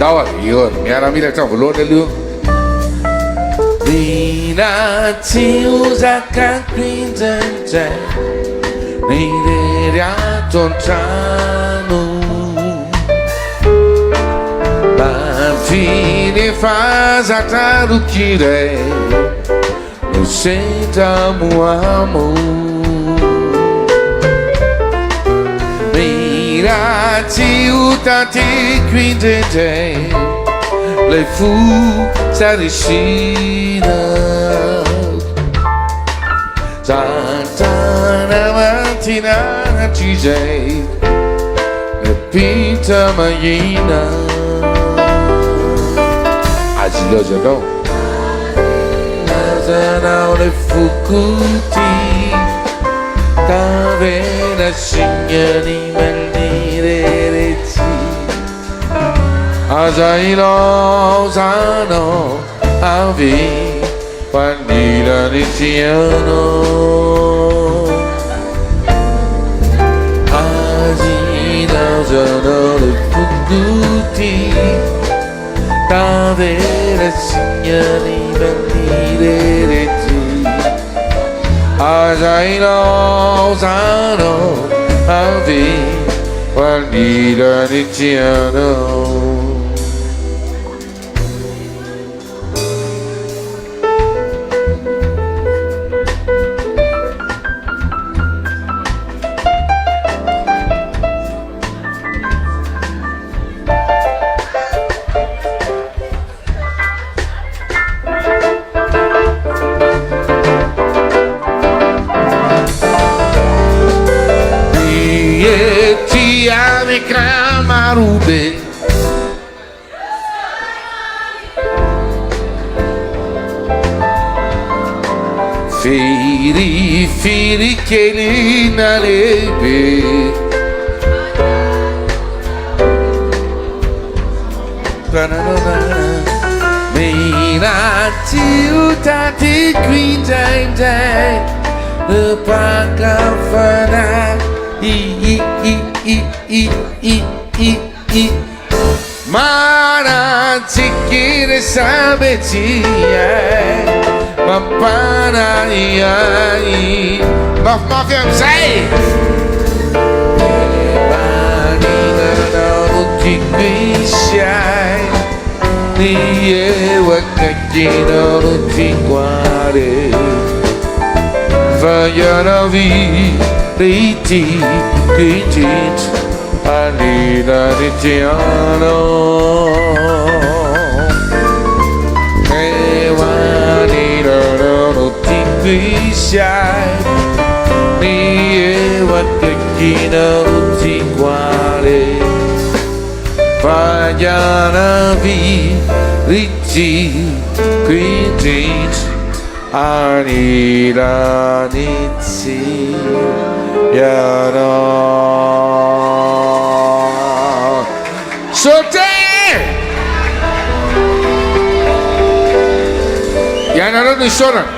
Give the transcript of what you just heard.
Lawa yo Mira Mila Tsy voalohany aloha Mila Tsy ozakako indraindray Nirery ato an-trano Mafiny efa zatra rokiray No sendra moamo Mila Tsy hotatiko indraindray Lay fo sarisina Zantana mahafinaritra izay Napita mahina Azilaozanao Azanao lay fokoty Tavela signani malireretsy Azainao zanao avy Panilany tianao Azainao zanao lay fokoty Tavela signani malireretsy Azainao zanao avy Panilany tianao Marube Firi firi keli na lebe Mila Tsy hotatiko indraindray Lepakafana Mana tsikire sabeti Mampana iai Maf say Manina no tikishai Niye wakakino no tikware Vayana vi riti kitit Anila Ritiano Ewanila no tikishai Niye wakakino no tikware Vayana vi riti kitit Anila Nitsi Yara Sote Yana no Shona